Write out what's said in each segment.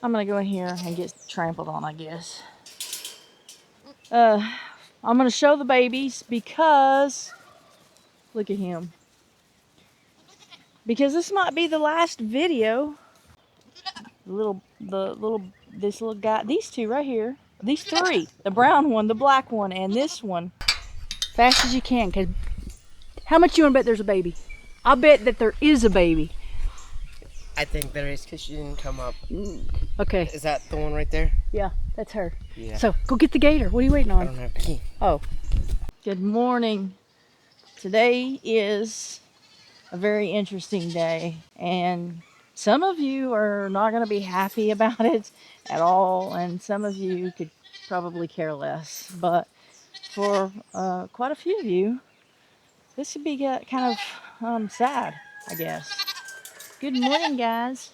I'm gonna go in here and get trampled on, I guess. I'm gonna show the babies because look at him. Because this might be the last video. This little guy, these two right here, these three, the brown one, the black one, and this one. Fast as you can, cause how much you wanna bet there's a baby? I'll bet that there is a baby. I think there is, because she didn't come up. Okay. Is that the one right there? Yeah, that's her. Yeah. So go get the gator. What are you waiting on? I don't have a key. Oh. Good morning. Today is a very interesting day, and some of you are not going to be happy about it at all, and some of you could probably care less. But for quite a few of you, this would be kind of sad, I guess. Good morning, guys.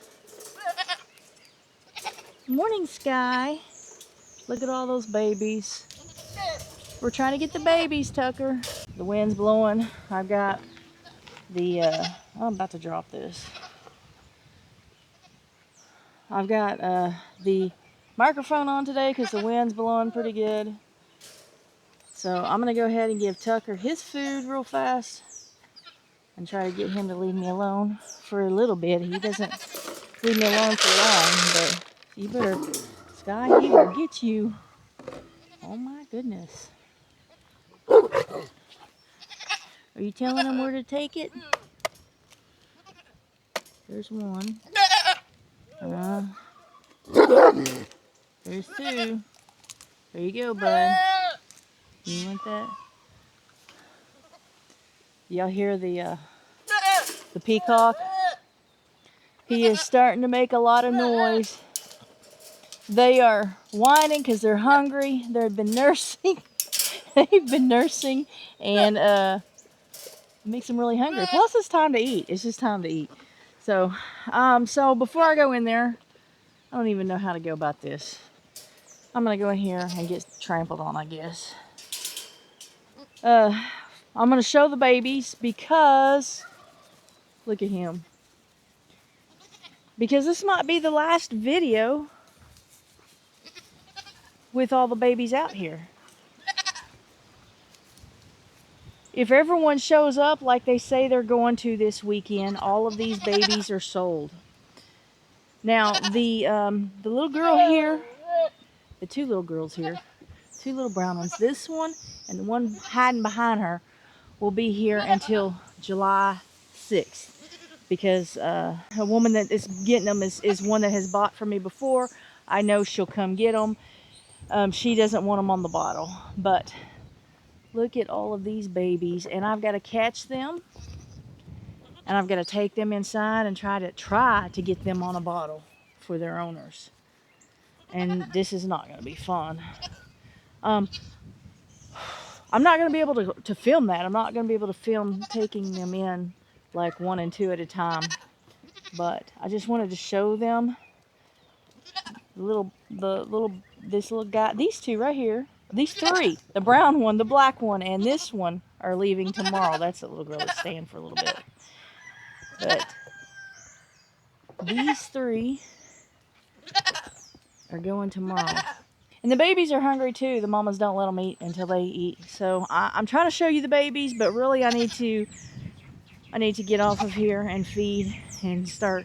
Morning, Sky. Look at all those babies. We're trying to get the babies, Tucker. The wind's blowing. I've got the, I'm about to drop this. I've got the microphone on today because the wind's blowing pretty good. So I'm going to go ahead and give Tucker his food real fast and try to get him to leave me alone for a little bit. He doesn't leave me alone for long, but you better, Sky, he will get you. Oh my goodness. Are you telling him where to take it? There's one. There's two. There you go, bud. You want that? Y'all hear the peacock? He is starting to make a lot of noise. They are whining because they're hungry. They've been nursing. They've been nursing, and it makes them really hungry. Plus, it's time to eat. It's just time to eat. So, so before I go in there, I don't even know how to go about this. I'm gonna go in here and get trampled on, I guess. I'm gonna show the babies because look at him. Because this might be the last video with all the babies out here. If everyone shows up like they say they're going to this weekend, all of these babies are sold. Now, the little girl here, the two little girls here, two little brown ones, this one and the one hiding behind her, will be here until July 6th. Because a woman that is getting them is one that has bought from me before. I know she'll come get them. She doesn't want them on the bottle, but look at all of these babies, and I've got to catch them, and I've got to take them inside and try to get them on a bottle for their owners. And this is not going to be fun. I'm not going to be able to film that. I'm not going to be able to film taking them in like 1 and 2 at a time. But I just wanted to show them this little guy, these two right here. These three, the brown one, the black one, and this one are leaving tomorrow. That's the little girl that's staying for a little bit. But these three are going tomorrow. And the babies are hungry too. The mamas don't let them eat until they eat. So I'm trying to show you the babies, but really I need to get off of here and feed and start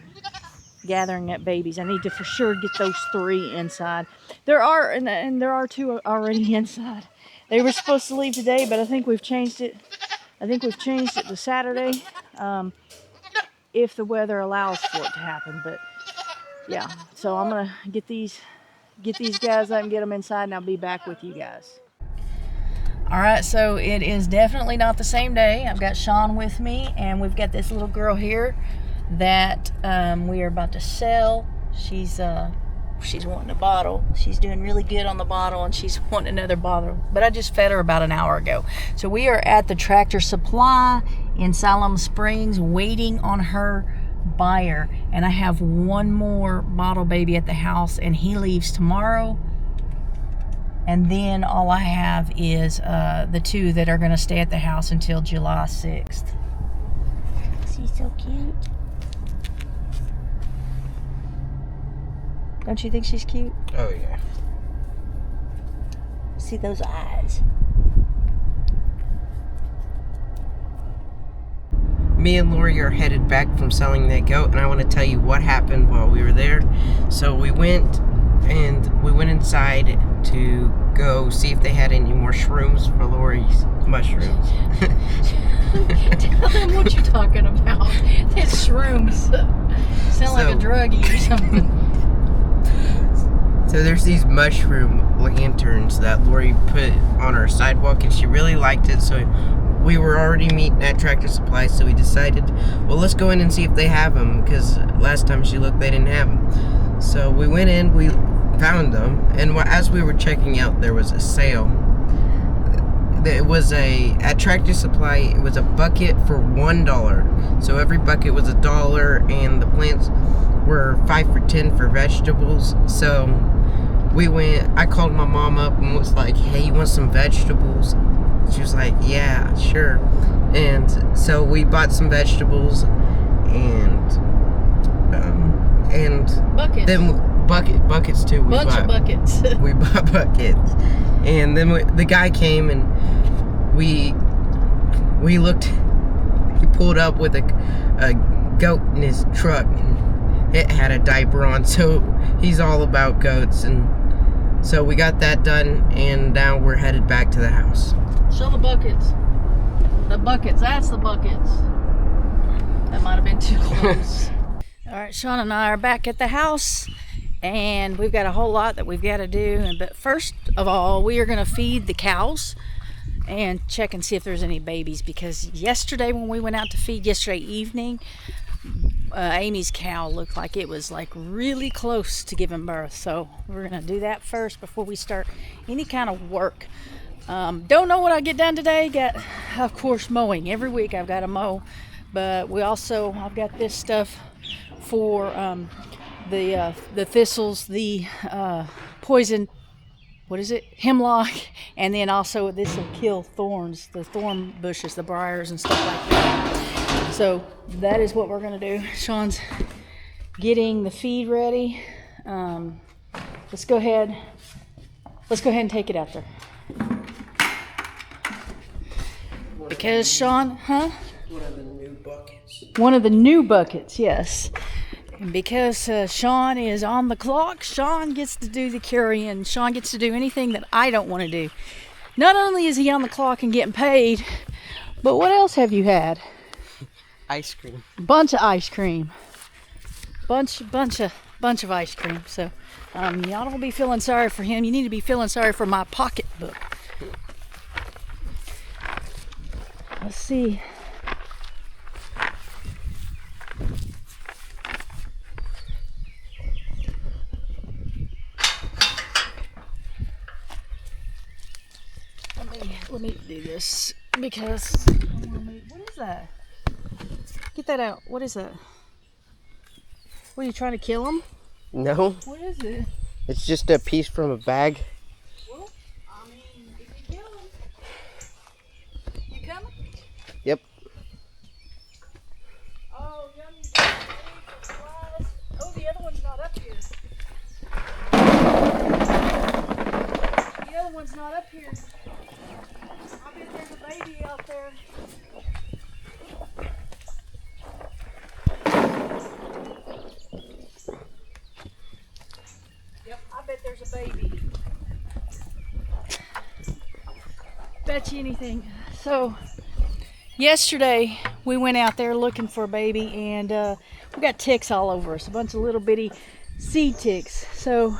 gathering up babies. I need to for sure get those 3 inside. There are 2 already inside. They were supposed to leave today, but I think we've changed it. I think we've changed it to Saturday, if the weather allows for it to happen. But yeah, so I'm gonna get these guys up and get them inside, and I'll be back with you guys. All right, so it is definitely not the same day. I've got Sean with me, and we've got this little girl here that we are about to sell. She's wanting a bottle. She's doing really good on the bottle, and she's wanting another bottle. But I just fed her about an hour ago. So we are at the Tractor Supply in Siloam Springs waiting on her buyer. And I have one more bottle baby at the house, and he leaves tomorrow. And then all I have is the 2 that are going to stay at the house until July 6th. She's so cute. Don't you think she's cute? Oh, yeah. See those eyes. Me and Lorie are headed back from selling that goat, and I want to tell you what happened while we were there. So we went inside to go see if they had any more shrooms for Lorie's mushrooms. Tell them what you're talking about. It's shrooms. Sound like a druggie or something. So there's these mushroom lanterns that Lorie put on our sidewalk, and she really liked it. So we were already meeting at Tractor Supply, so we decided, well, let's go in and see if they have them, because last time she looked, they didn't have them. So we went in, we found them, and as we were checking out, there was a sale. It was at Tractor Supply, it was a bucket for $1. So every bucket was $1, and the plants were 5 for $10 for vegetables. So we went, I called my mom up and was like, hey, you want some vegetables? She was like, yeah, sure. And so we bought some vegetables and buckets. Then buckets too. Bunch of buckets. We bought buckets, and then the guy came and we looked. He pulled up with a goat in his truck, and it had a diaper on, so he's all about goats. And so we got that done, and now we're headed back to the house. Show the buckets. The buckets. That's the buckets. That might have been too close. All right, Sean and I are back at the house, and we've got a whole lot that we've got to do. But first of all, we are going to feed the cows and check and see if there's any babies, because yesterday when we went out to feed yesterday evening, Amy's cow looked like it was like really close to giving birth. So we're going to do that first before we start any kind of work. Don't know what I get done today. Got, of course, mowing. Every week I've got to mow, but I've got this stuff for the thistles, the poison, what is it, hemlock, and then also this will kill thorns, the thorn bushes, the briars and stuff like that. So that is what we're going to do. Sean's getting the feed ready. Let's go ahead and take it out there. Because Sean, One of the new buckets. One of the new buckets, yes. And because Sean is on the clock, Sean gets to do the carrying. Sean gets to do anything that I don't want to do. Not only is he on the clock and getting paid, but what else have you had? Ice cream. Bunch of ice cream. Bunch of ice cream. So y'all don't be feeling sorry for him. You need to be feeling sorry for my pocketbook. Let's see. Let me do this because what is that? Get that out. What is that? What, are you trying to kill him? No. What is it? It's just a piece from a bag. Well, I mean, if you kill him, you coming? Yep. Oh, yummy. Surprise. Oh, the other one's not up here. The other one's not up here. I bet there's a baby out there. Yep, I bet there's a baby. Bet you anything. So, yesterday we went out there looking for a baby, and we got ticks all over us, a bunch of little bitty seed ticks. So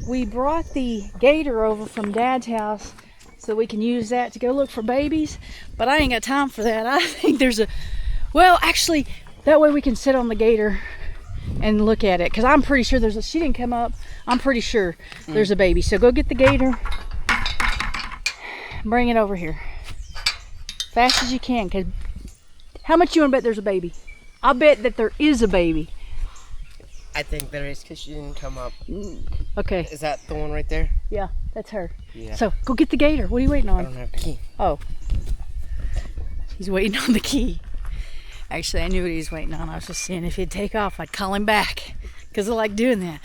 we brought the gator over from Dad's house so we can use that to go look for babies, but I ain't got time for that. I think there's actually, that way we can sit on the gator and look at it, because I'm pretty sure she didn't come up. I'm pretty sure there's a baby. So go get the gator, bring it over here fast as you can, because how much you want to bet there's a baby? I'll bet that there is a baby. I think there is, because she didn't come up. Okay. Is that the one right there? Yeah, that's her. Yeah. So go get the gator. What are you waiting on? I don't have a key. Oh. He's waiting on the key. Actually, I knew what he was waiting on. I was just seeing if he'd take off, I'd call him back, because I like doing that.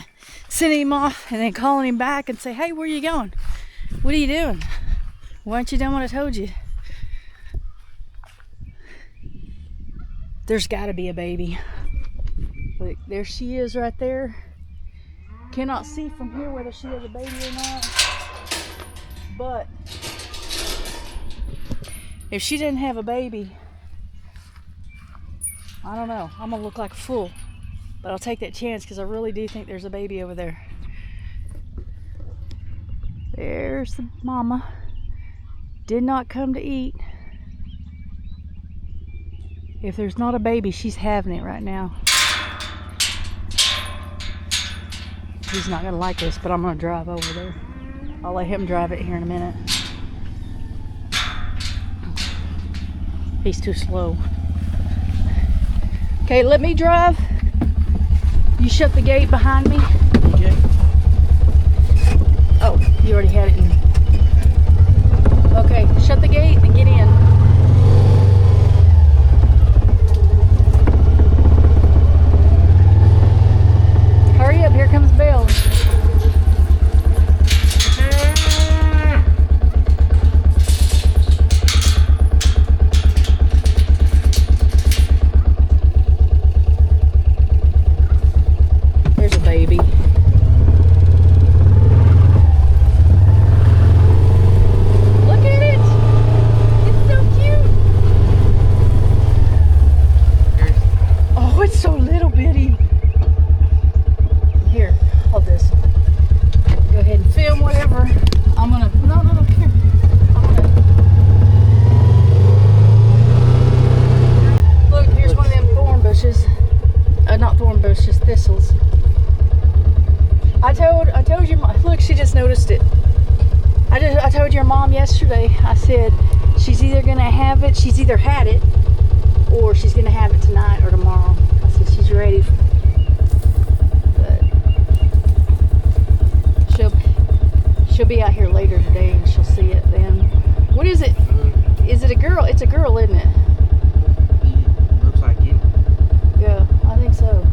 sending him off and then calling him back and say, hey, where are you going? What are you doing? Why aren't you done what I told you? There's got to be a baby. Look, there she is right there. Cannot see from here whether she has a baby or not. But if she didn't have a baby, I don't know. I'm gonna look like a fool. But I'll take that chance because I really do think there's a baby over there. There's the mama. Did not come to eat. If there's not a baby, she's having it right now. He's not gonna like this, but I'm gonna drive over there. I'll let him drive it here in a minute. He's too slow. Okay, let me drive. You shut the gate behind me. Okay. Oh, you already had it in. Okay, shut the gate and get in. Hurry up, here comes Bill. There's a baby. Look at it! It's so cute! Oh, it's so little bitty. Here, hold this. Go ahead and film whatever. I'm gonna, no, here. Look, here's one of them thorn bushes. Not thorn bushes, thistles. I told your mom, look, she just noticed it. I told your mom yesterday, I said, she's either gonna have it, she's either had it, or she's gonna have it tonight or tomorrow. I said, she's ready. She'll be out here later today and she'll see it then. What is it? Is it a girl? It's a girl, isn't it? Looks like it. Yeah, I think so.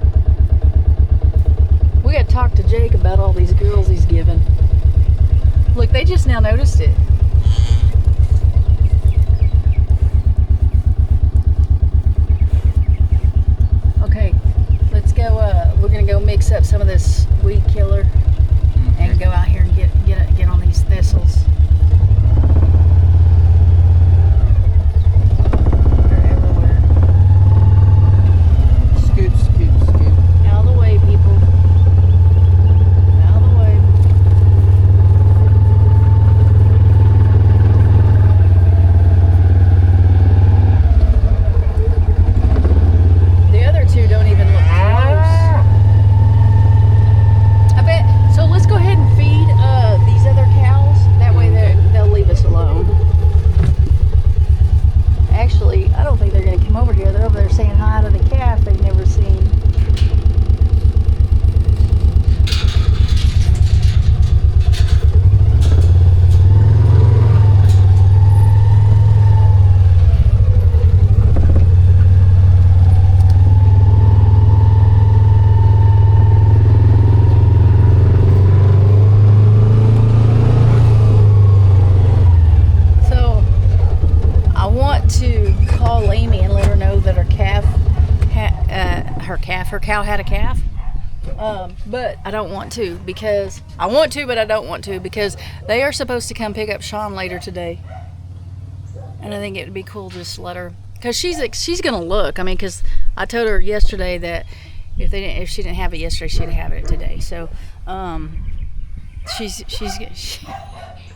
We gotta talk to Jake about all these girls he's given. Look, they just now noticed it. Okay, let's go. We're gonna go mix up some of this weed killer and go out here and get on these thistles. They're everywhere. Scoot, scoot, scoot. Out of the way, people. Out of the way. The other two don't even look close. I bet. So let's go ahead and feed these other cows. That way they'll leave us alone. Actually, I don't think they're going to come over here. They're over there saying hi to the calf they've never seen. Her cow had a calf, but I don't want to because I want to, but I don't want to because they are supposed to come pick up Sean later today, and I think it would be cool just to let her, because she's gonna look. I mean, because I told her yesterday that if she didn't have it yesterday, she'd have it today. So,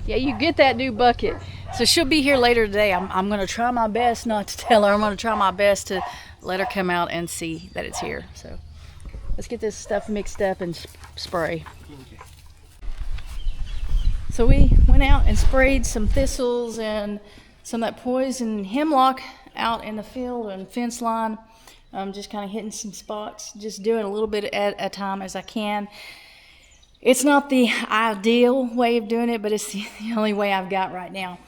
yeah, you get that new bucket. So she'll be here later today. I'm gonna try my best not to tell her. I'm gonna try my best to let her come out and see that it's here. So let's get this stuff mixed up and spray. So we went out and sprayed some thistles and some of that poison hemlock out in the field and fence line. Just kind of hitting some spots, just doing a little bit at a time as I can. It's not the ideal way of doing it, but it's the only way I've got right now.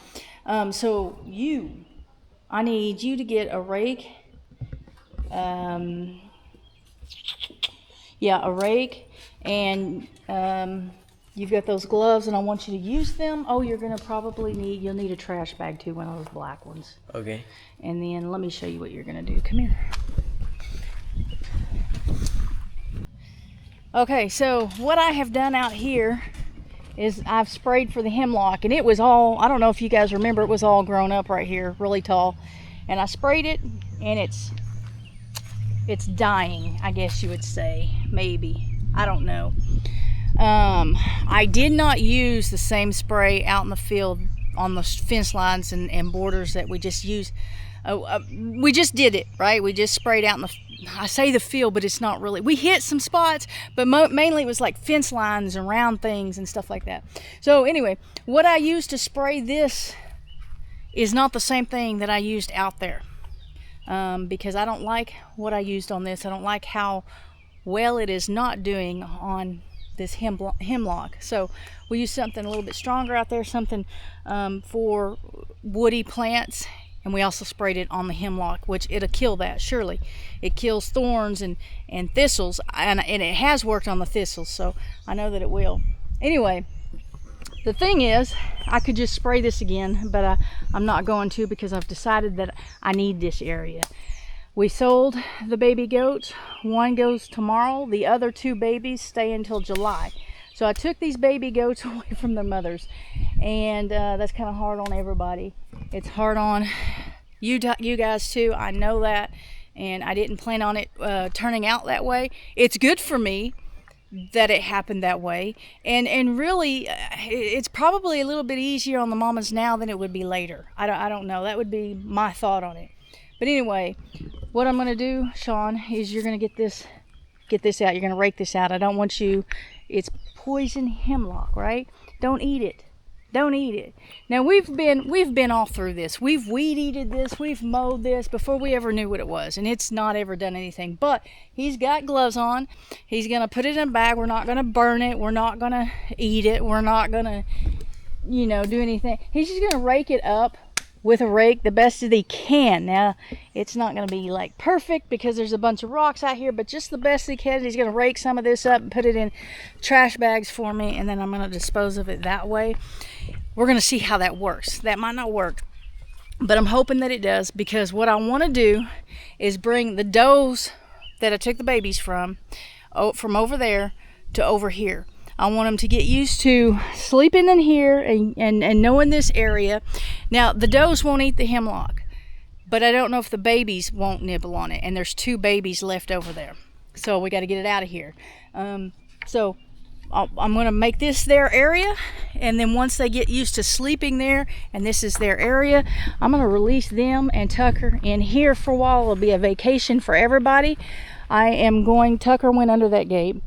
So I need you to get a rake. A rake, and You've got those gloves, and I want you to use them. Oh, you're gonna probably you'll need a trash bag too, one of those black ones. Okay. And then let me show you what you're gonna do. Come here. Okay, so what I have done out here is I've sprayed for the hemlock, and it was all, I don't know if you guys remember, it was all grown up right here, really tall. And I sprayed it, and it's dying, I guess you would say, maybe. I don't know. I did not use the same spray out in the field on the fence lines and borders that we just used. We just did it, right? We just sprayed out in I say the field, but it's not really. We hit some spots, but mainly it was like fence lines around things and stuff like that. So anyway, what I used to spray this is not the same thing that I used out there, because I don't like what I used on this. I don't like how well it is not doing on this hemlock. So we used something a little bit stronger out there, something for woody plants, and we also sprayed it on the hemlock, which it'll kill that, surely. It kills thorns and thistles, and it has worked on the thistles, so I know that it will. Anyway, the thing is, I could just spray this again, but I'm not going to, because I've decided that I need this area. We sold the baby goats. One goes tomorrow. The other 2 babies stay until July. So I took these baby goats away from their mothers, and that's kind of hard on everybody. It's hard on you guys too. I know that, and I didn't plan on it turning out that way. It's good for me that it happened that way, and really it's probably a little bit easier on the mamas now than it would be later. I don't know. That would be my thought on it. But anyway, what I'm going to do, Sean, is you're going to get this out. You're going to rake this out. I don't want you, it's poison hemlock, right? Don't eat it. Don't eat it. Now we've been all through this. We've weed-eated this. We've mowed this before we ever knew what it was, and it's not ever done anything. But he's got gloves on. He's going to put it in a bag. We're not going to burn it. We're not going to eat it. We're not going to, do anything. He's just going to rake it up with a rake the best that he can. Now, it's not going to be like perfect because there's a bunch of rocks out here, but just the best he can. He's going to rake some of this up and put it in trash bags for me, and then I'm going to dispose of it that way. We're going to see how that works. That might not work, but I'm hoping that it does, because what I want to do is bring the does that I took the babies from over there to over here. I want them to get used to sleeping in here and knowing this area. Now, the does won't eat the hemlock, but I don't know if the babies won't nibble on it. And there's 2 babies left over there. So we got to get it out of here. So I'm going to make this their area. And then once they get used to sleeping there, and this is their area, I'm going to release them and Tucker in here for a while. It'll be a vacation for everybody. Tucker went under that gate.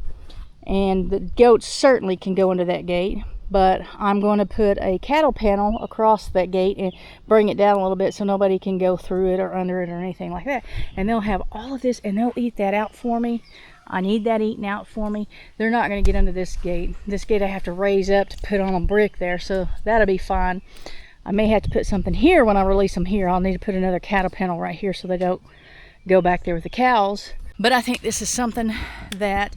And the goats certainly can go into that gate, but I'm going to put a cattle panel across that gate and bring it down a little bit so nobody can go through it or under it or anything like that. And they'll have all of this, and they'll eat that out for me. I need that eaten out for me. They're not going to get under this gate. This gate I have to raise up to put on a brick there, so that'll be fine. I may have to put something here when I release them here. I'll need to put another cattle panel right here so they don't go back there with the cows. But I think this is something that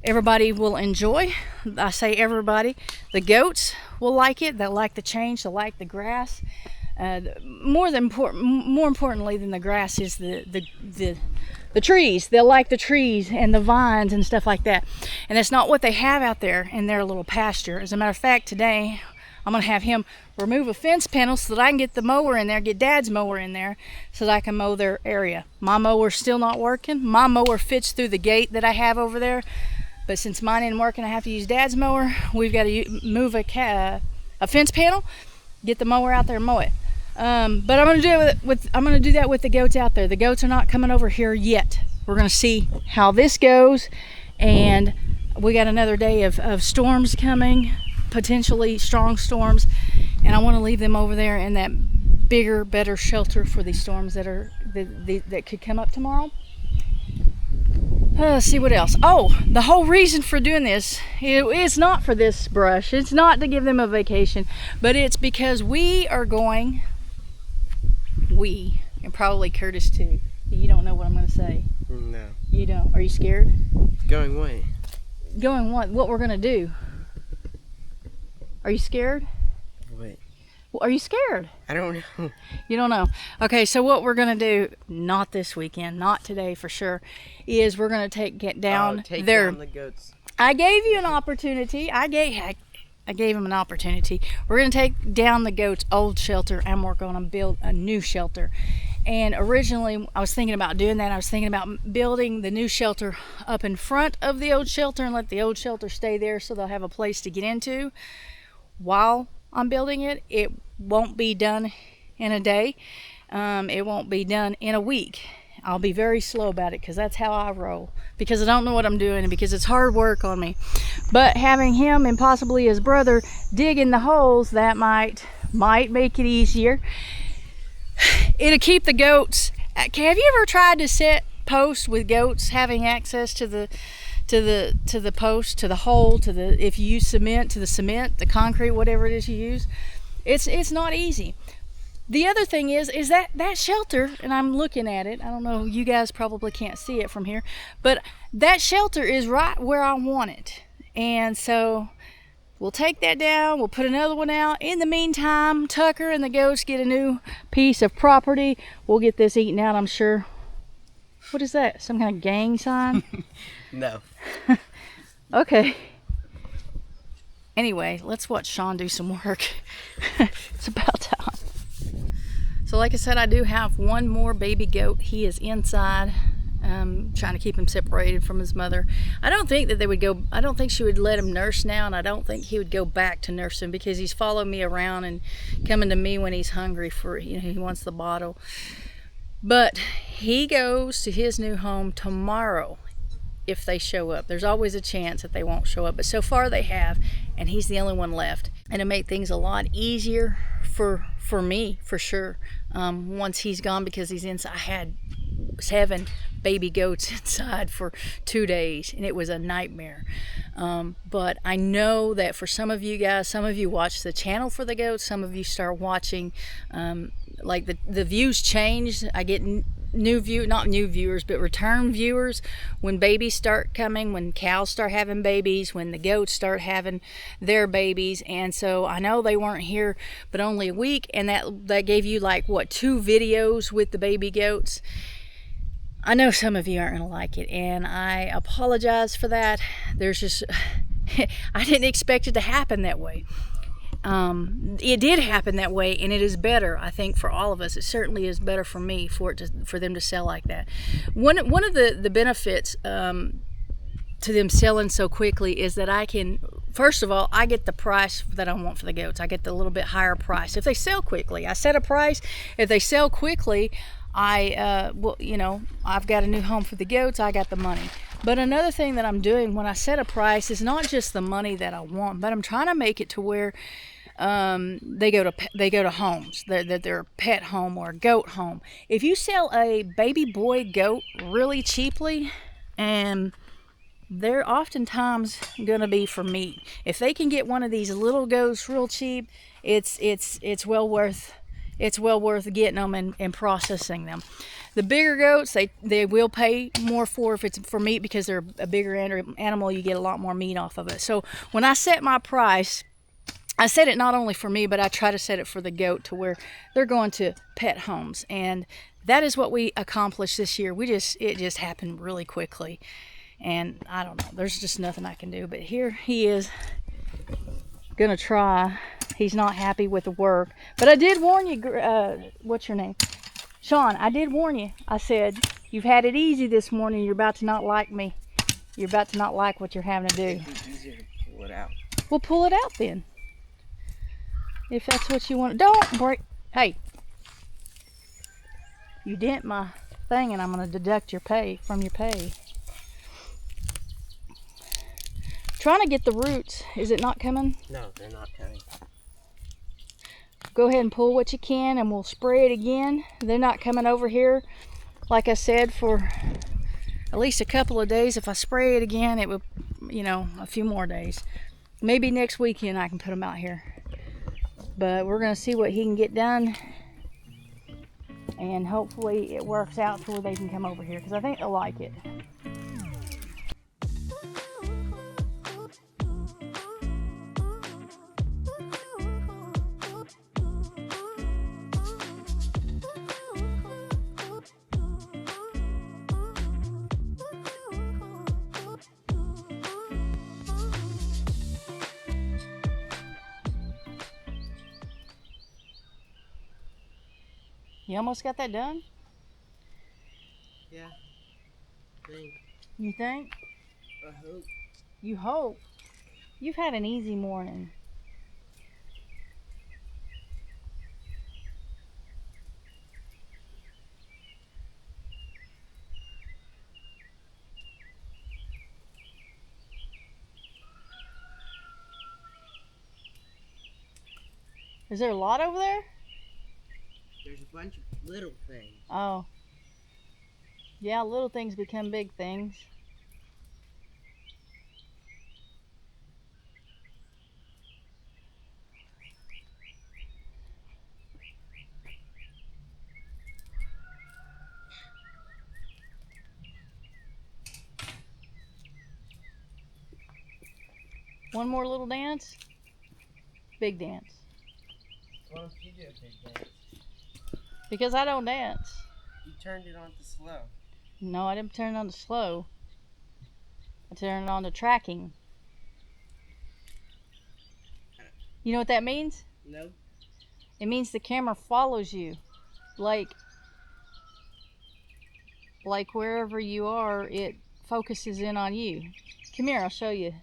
everybody will enjoy. I say everybody. The goats will like it. They'll like the change. They'll like the grass. More importantly than the grass is the trees. They'll like the trees and the vines and stuff like that. And that's not what they have out there in their little pasture. As a matter of fact, today I'm going to have him remove a fence panel so that I can get the mower in there, get Dad's mower in there, so that I can mow their area. My mower's still not working. My mower fits through the gate that I have over there. But since mine isn't working, I have to use Dad's mower. We've got to move a fence panel, get the mower out there and mow it. But I'm going to do that with the goats out there. The goats are not coming over here yet. We're going to see how this goes, and we got another day of storms coming, potentially strong storms, and I want to leave them over there in that bigger, better shelter for these storms that could come up tomorrow. Let's see what else. Oh, the whole reason for doing this, it's not for this brush. It's not to give them a vacation, but it's because and probably Curtis too. You don't know what I'm going to say. No. You don't. Are you scared? Going away. going what we're gonna do. Are you scared? What? Are you scared? I don't know. You don't know. Okay, so what we're gonna do, not this weekend, not today for sure, is we're gonna take down the goats. I gave you an opportunity. I gave him an opportunity. We're gonna take down the goats' old shelter and we're gonna build a new shelter. And originally I was thinking about doing that. I was thinking about building the new shelter up in front of the old shelter and let the old shelter stay there so they'll have a place to get into while I'm building it. It won't be done in a day. It won't be done in a week. I'll be very slow about it because that's how I roll, because I don't know what I'm doing and because it's hard work on me. But having him and possibly his brother dig in the holes, that might make it easier. It'll keep the goats. Have you ever tried to set posts with goats having access to the post, to the hole, if you use cement, to the cement, the concrete, whatever it is you use? It's not easy. The other thing is that shelter, and I'm looking at it, I don't know, you guys probably can't see it from here, but that shelter is right where I want it. And so we'll take that down, we'll put another one out. In the meantime, Tucker and the goats get a new piece of property. We'll get this eaten out, I'm sure. What is that? Some kind of gang sign? No. Okay. Anyway, let's watch Sean do some work. It's about time. So like I said, I do have one more baby goat. He is inside, trying to keep him separated from his mother. I don't think she would let him nurse now, and I don't think he would go back to nursing because he's following me around and coming to me when he's hungry for, he wants the bottle. But he goes to his new home tomorrow if they show up. There's always a chance that they won't show up, but so far they have, and he's the only one left. And it'll make things a lot easier for me, for sure, once he's gone, because he's inside. I had 7 baby goats inside for 2 days, and it was a nightmare. But I know that for some of you guys, some of you watch the channel for the goats, some of you start watching, like the views changed. I get not new viewers, but return viewers when babies start coming, when cows start having babies, when the goats start having their babies. And so I know they weren't here but only a week, and that gave you like 2 videos with the baby goats. I know some of you aren't gonna like it, and I apologize for that. There's just I didn't expect it to happen that way. It did happen that way, and it is better, I think, for all of us. It certainly is better for me for them to sell like that. One of the benefits to them selling so quickly is that I can, first of all, I get the price that I want for the goats. I get the little bit higher price if they sell quickly. I set a price. If they sell quickly, I've got a new home for the goats. I got the money. But another thing that I'm doing when I set a price is not just the money that I want, but I'm trying to make it to where they go to homes, that they're a pet home or a goat home. If you sell a baby boy goat really cheaply, and they're oftentimes going to be for meat. If they can get one of these little goats real cheap, it's well worth getting them and processing them. The bigger goats, they will pay more for if it's for meat, because they're a bigger animal. You get a lot more meat off of it. So when I set my price, I set it not only for me, but I try to set it for the goat to where they're going to pet homes. And that is what we accomplished this year. It just happened really quickly. And I don't know, there's just nothing I can do. But here he is gonna try. He's not happy with the work. But I did warn you, what's your name? Sean, I did warn you. I said, you've had it easy this morning. You're about to not like me. You're about to not like what you're having to do. It's easier to pull it out. Well, pull it out then. If that's what you want. Don't break. Hey. You dent my thing, and I'm going to deduct your pay from your pay. Trying to get the roots. Is it not coming? No, they're not coming. Go ahead and pull what you can, and we'll spray it again. They're not coming over here, like I said, for at least a couple of days. If I spray it again, it would, a few more days. Maybe next weekend I can put them out here. But we're going to see what he can get done, and hopefully it works out to where they can come over here, because I think they'll like it. You almost got that done? Yeah. You think? I hope. You hope. You've had an easy morning. Is there a lot over there? There's a bunch of little things. Oh. Yeah, little things become big things. One more little dance? Big dance. Why don't you do a big dance? Because I don't dance. You turned it on to slow. No, I didn't turn it on to slow. I turned it on to tracking. You know what that means? No. It means the camera follows you. Like wherever you are, it focuses in on you. Come here, I'll show you.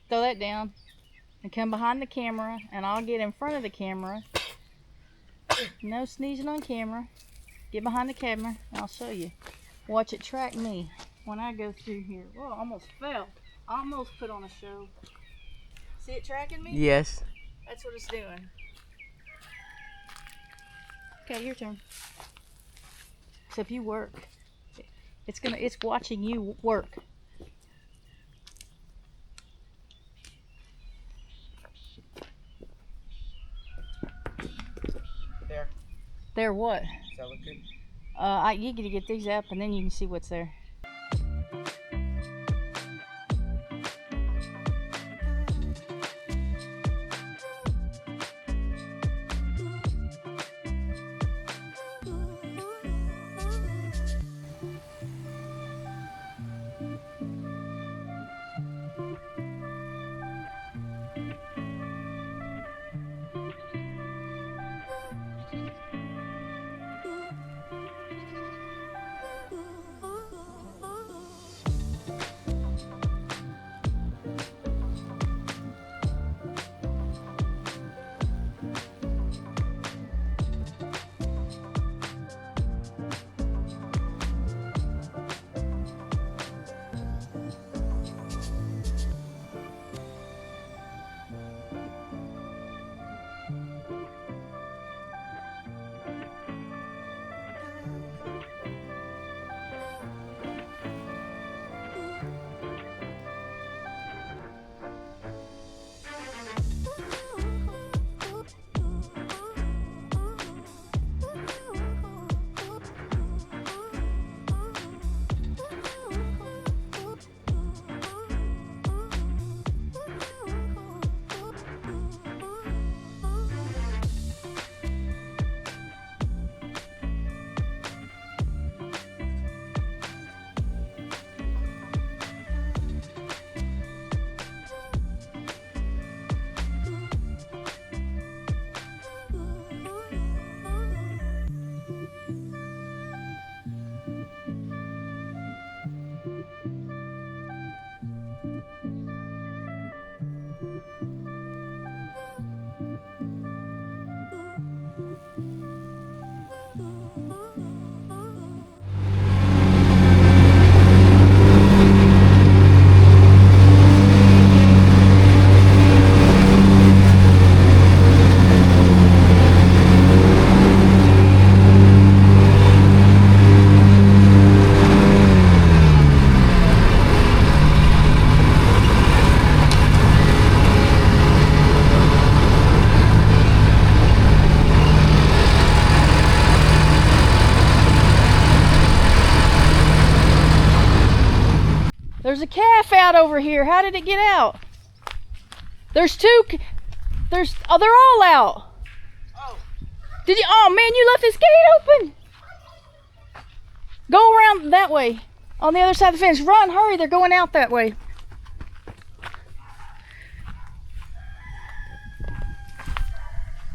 Throw that down and come behind the camera, and I'll get in front of the camera. No sneezing on camera. Get behind the camera and I'll show you. Watch it track me when I go through here. Whoa, I almost fell. I almost put on a show. See it tracking me? Yes. That's what it's doing. Okay, your turn. Except you work. It's watching you work. There. There what? Does that look good? You gotta get these up and then you can see what's there. There's a calf out over here. How did it get out? There's two. They're all out. Oh. Did you? Oh man, you left this gate open. Go around that way, on the other side of the fence. Run, hurry! They're going out that way.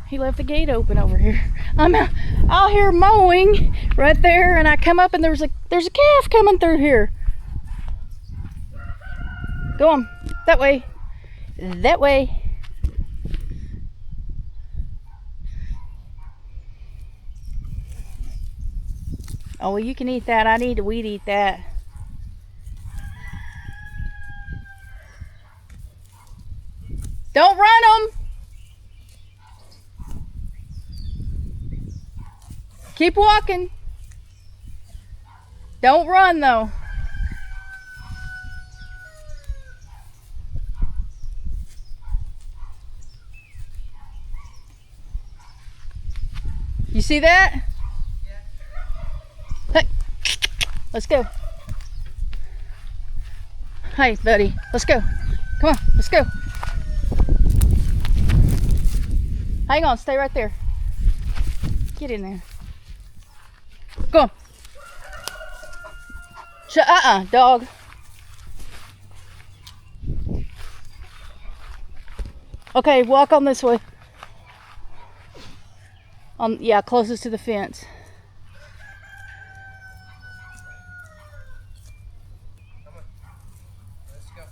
He left the gate open over here. I'm out here mowing right there, and I come up and there's a calf coming through here. Go on, that way. That way. Oh, well, you can eat that. I need to weed eat that. Don't run them. Keep walking. Don't run though. You see that? Yeah. Hey, let's go. Hey, buddy, let's go. Come on, let's go. Hang on, stay right there. Get in there. Go on. Dog. Okay, walk on this way. Yeah, closest to the fence. Come on. Let's go.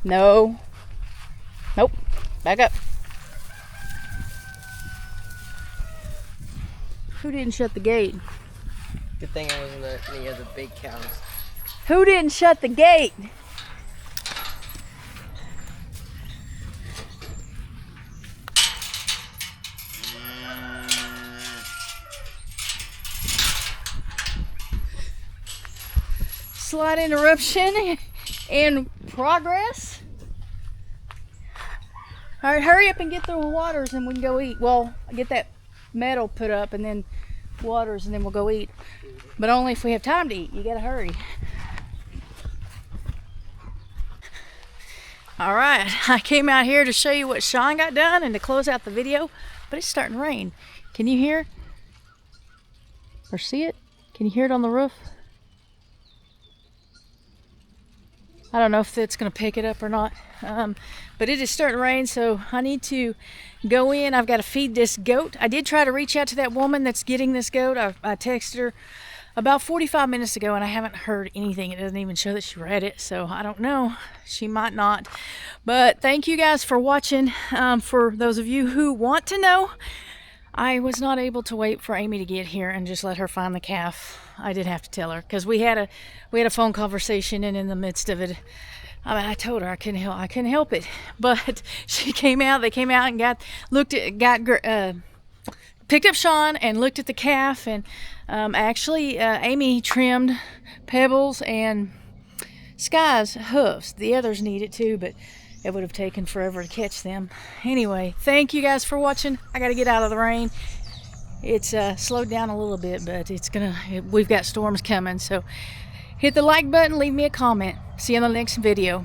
No. Nope. Back up. Who didn't shut the gate? Good thing I wasn't at any of the big cows. Who didn't shut the gate? Slight interruption in progress. All right, hurry up and get the waters and we can go eat. Well, get that metal put up and then waters and then we'll go eat. But only if we have time to eat. You gotta hurry. All right, I came out here to show you what Sean got done and to close out the video, but it's starting to rain. Can you hear or see it? Can you hear it on the roof? I don't know if it's going to pick it up or not, but it is starting to rain, so I need to go in. I've got to feed this goat. I did try to reach out to that woman that's getting this goat. I texted her about 45 minutes ago, and I haven't heard anything. It doesn't even show that she read it, so I don't know. She might not. But thank you guys for watching. For those of you who want to know, I was not able to wait for Amy to get here and just let her find the calf. I did have to tell her because we had a phone conversation, and in the midst of it, I told her I couldn't help it. But she came out. They came out and picked up Sean and looked at the calf, and actually Amy trimmed Pebbles and Sky's hoofs. The others need it too, but it would have taken forever to catch them. Anyway, thank you guys for watching. I got to get out of the rain. It's slowed down a little bit, but we've got storms coming. So hit the like button, leave me a comment. See you on the next video.